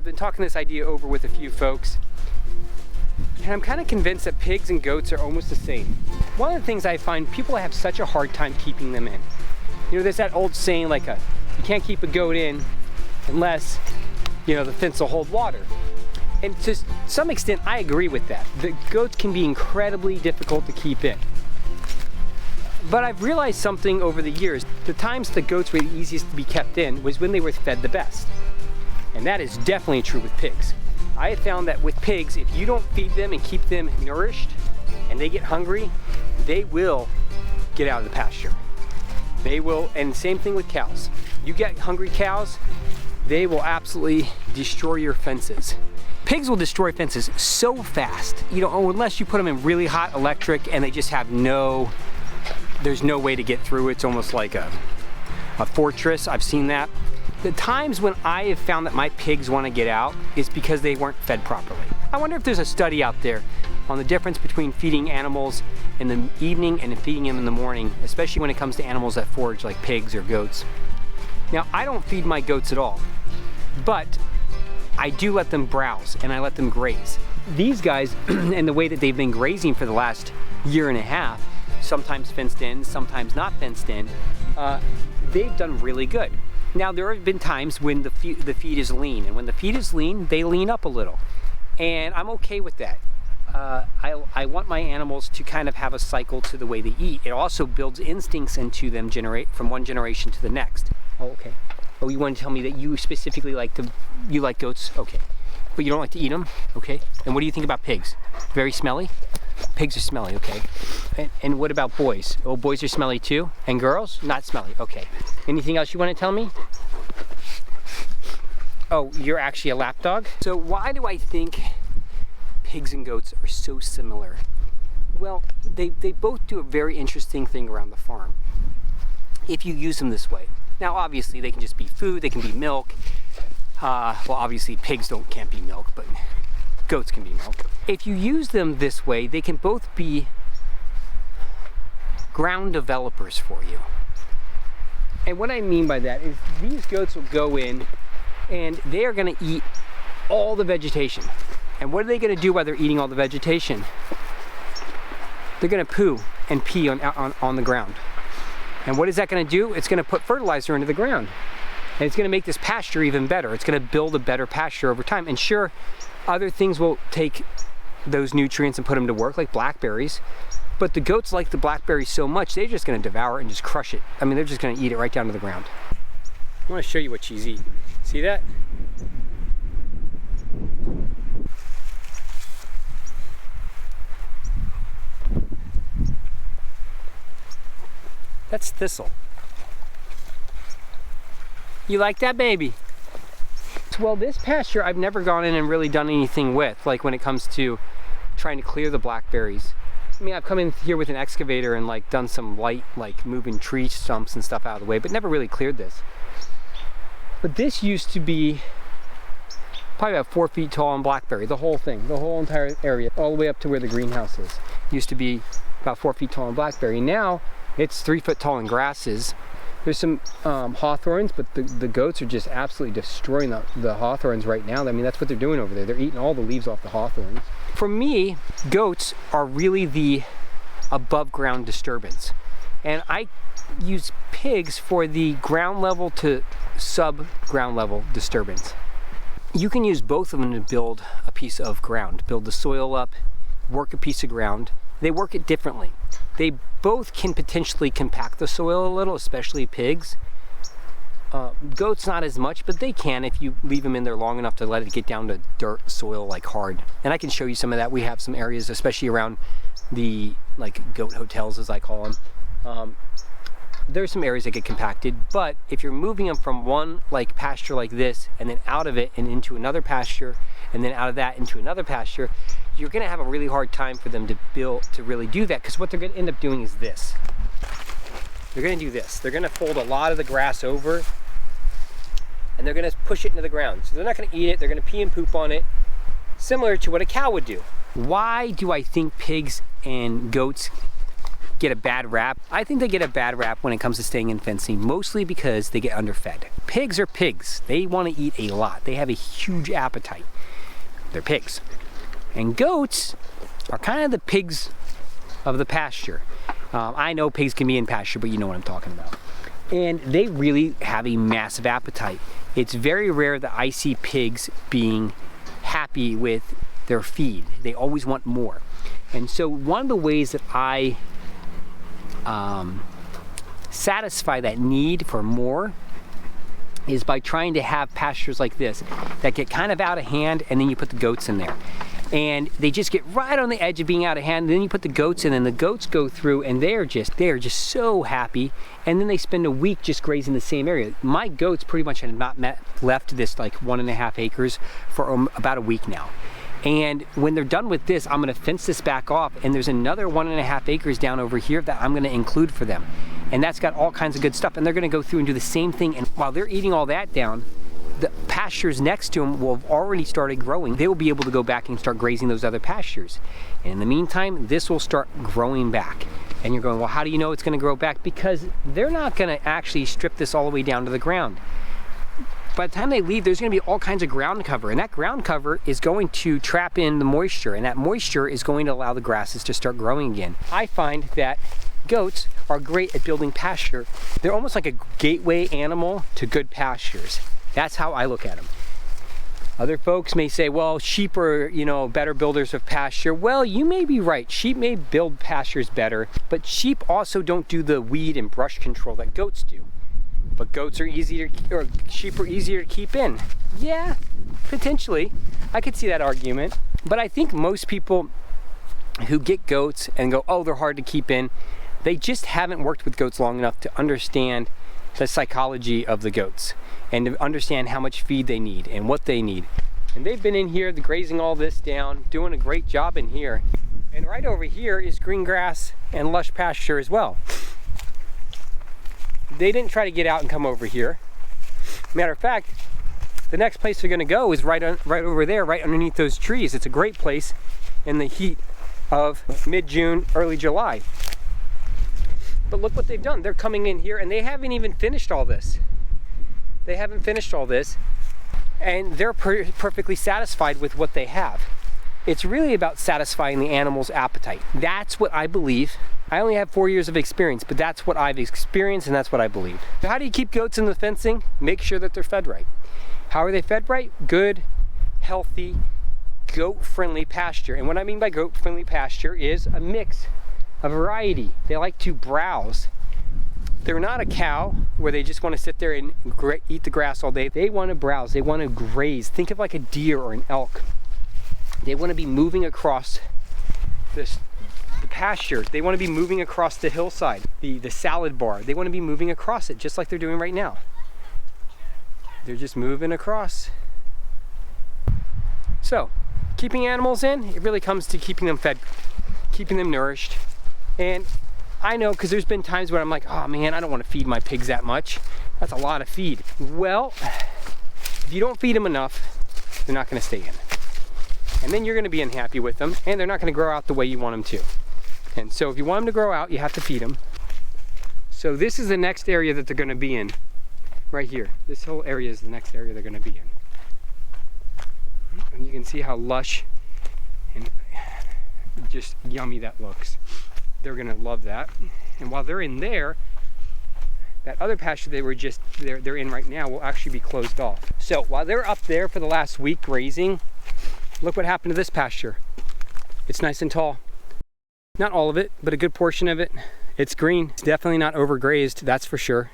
been talking this idea over with a few folks, and I'm kind of convinced that pigs and goats are almost the same. One of the things I find, people have such a hard time keeping them in. You know, there's that old saying like you can't keep a goat in unless, you know, the fence will hold water. And to some extent, I agree with that. The goats can be incredibly difficult to keep in. But I've realized something over the years. The times the goats were the easiest to be kept in was when they were fed the best. And that is definitely true with pigs. I have found that with pigs, if you don't feed them and keep them nourished and they get hungry, they will get out of the pasture. They will, and same thing with cows. You get hungry cows, they will absolutely destroy your fences. Pigs will destroy fences so fast, you know, unless you put them in really hot electric and they just have there's no way to get through. It's almost like a fortress. I've seen that. The times when I have found that my pigs want to get out is because they weren't fed properly. I wonder if there's a study out there on the difference between feeding animals in the evening and feeding them in the morning, especially when it comes to animals that forage like pigs or goats. Now, I don't feed my goats at all, but I do let them browse and I let them graze. These guys, and the way that they've been grazing for the last year and a half, sometimes fenced in, sometimes not fenced in, they've done really good. Now, there have been times when the feed is lean, and when the feed is lean, they lean up a little, and I'm okay with that. I want my animals to kind of have a cycle to the way they eat. It also builds instincts into them from one generation to the next. Oh, okay. Oh, you want to tell me that you specifically like goats? Okay. But you don't like to eat them? Okay. And what do you think about pigs? Very smelly? Pigs are smelly, okay. And what about boys? Oh, boys are smelly too? And girls? Not smelly, okay. Anything else you want to tell me? Oh, you're actually a lapdog? So why do I think pigs and goats are so similar? Well, they both do a very interesting thing around the farm, if you use them this way. Now, obviously, they can just be food, they can be milk. Well, obviously, pigs can't be milk, but goats can be milk. If you use them this way, they can both be ground developers for you. And what I mean by that is these goats will go in and they are going to eat all the vegetation. And what are they going to do while they're eating all the vegetation? They're going to poo and pee on the ground. And what is that going to do? It's going to put fertilizer into the ground. And it's going to make this pasture even better. It's going to build a better pasture over time. And sure, other things will take those nutrients and put them to work, like blackberries. But the goats like the blackberries so much, they're just going to devour it and just crush it. I mean, they're just going to eat it right down to the ground. I want to show you what she's eating. See that? That's thistle. You like that, baby? Well, this pasture I've never gone in and really done anything with, like when it comes to trying to clear the blackberries. I mean, I've come in here with an excavator and like done some light, like moving tree stumps and stuff out of the way, but never really cleared this. But this used to be probably about 4 feet tall on blackberry, the whole thing, the whole entire area, all the way up to where the greenhouse is. Used to be about 4 feet tall on blackberry. Now it's 3 foot tall in grasses. There's some hawthorns, but the goats are just absolutely destroying the hawthorns right now. I mean, that's what they're doing over there. They're eating all the leaves off the hawthorns. For me, goats are really the above ground disturbance. And I use pigs for the ground level to sub-ground level disturbance. You can use both of them to build a piece of ground, build the soil up, work a piece of ground. They work it differently. They both can potentially compact the soil a little, especially pigs. Goats not as much, but they can if you leave them in there long enough to let it get down to dirt soil, like hard. And I can show you some of that. We have some areas, especially around the like goat hotels, as I call them. There's some areas that get compacted, but if you're moving them from one like pasture like this and then out of it and into another pasture and then out of that into another pasture, you're going to have a really hard time for them to really do that, because what they're going to end up doing is this. They're going to do this. They're going to fold a lot of the grass over and they're going to push it into the ground. So they're not going to eat it. They're going to pee and poop on it, similar to what a cow would do. Why do I think pigs and goats get a bad rap. I think they get a bad rap when it comes to staying in fencing, mostly because they get underfed. Pigs are pigs. They want to eat a lot. They have a huge appetite. They're pigs. And goats are kind of the pigs of the pasture. I know pigs can be in pasture, but you know what I'm talking about. And they really have a massive appetite. It's very rare that I see pigs being happy with their feed. They always want more. And so one of the ways that I satisfy that need for more is by trying to have pastures like this that get kind of out of hand, and then you put the goats in there. And they just get right on the edge of being out of hand, and then you put the goats in, and the goats go through, and they are just so happy, and then they spend a week just grazing the same area. My goats pretty much have not left this like 1.5 acres for about a week now. And when they're done with this, I'm gonna fence this back off, and there's another 1.5 acres down over here that I'm gonna include for them. And that's got all kinds of good stuff, and they're gonna go through and do the same thing, and while they're eating all that down, the pastures next to them will have already started growing. They will be able to go back and start grazing those other pastures. And in the meantime, this will start growing back. And you're going, well, how do you know it's gonna grow back? Because they're not gonna actually strip this all the way down to the ground. By the time they leave, there's gonna be all kinds of ground cover, and that ground cover is going to trap in the moisture, and that moisture is going to allow the grasses to start growing again. I find that goats are great at building pasture. They're almost like a gateway animal to good pastures. That's how I look at them. Other folks may say, well, sheep are, you know, better builders of pasture. Well, you may be right. Sheep may build pastures better, but sheep also don't do the weed and brush control that goats do. But goats are easier, or sheep are easier to keep in. Yeah, potentially. I could see that argument. But I think most people who get goats and go, oh, they're hard to keep in, they just haven't worked with goats long enough to understand the psychology of the goats and to understand how much feed they need and what they need. And they've been in here grazing all this down, doing a great job in here. And right over here is green grass and lush pasture as well. They didn't try to get out and come over here. Matter of fact, the next place they're gonna go is right over there, right underneath those trees. It's a great place in the heat of mid-June, early July. But look what they've done. They're coming in here and they haven't even finished all this. They haven't finished all this, and they're perfectly satisfied with what they have. It's really about satisfying the animal's appetite. That's what I believe. I only have 4 years of experience, but that's what I've experienced and that's what I believe. So how do you keep goats in the fencing? Make sure that they're fed right. How are they fed right? Good, healthy, goat-friendly pasture. And what I mean by goat-friendly pasture is a mix, a variety. They like to browse. They're not a cow where they just want to sit there and eat the grass all day. They want to browse. They want to graze. Think of like a deer or an elk. They want to be moving across the pasture. They want to be moving across the hillside, the salad bar. They want to be moving across it just like they're doing right now. They're just moving across. So, keeping animals in, it really comes to keeping them fed, keeping them nourished. And I know, because there's been times where I'm like, oh man, I don't want to feed my pigs that much. That's a lot of feed. Well, if you don't feed them enough, they're not going to stay in. And then you're going to be unhappy with them, and they're not going to grow out the way you want them to. And so if you want them to grow out, you have to feed them. So this is the next area that they're going to be in, right here. This whole area is the next area they're going to be in. And you can see how lush and just yummy that looks. They're gonna love that. And while they're in there, that other pasture they're in right now will actually be closed off. So while they're up there for the last week grazing, look what happened to this pasture. It's nice and tall. Not all of it, but a good portion of it. It's green. It's definitely not overgrazed, that's for sure.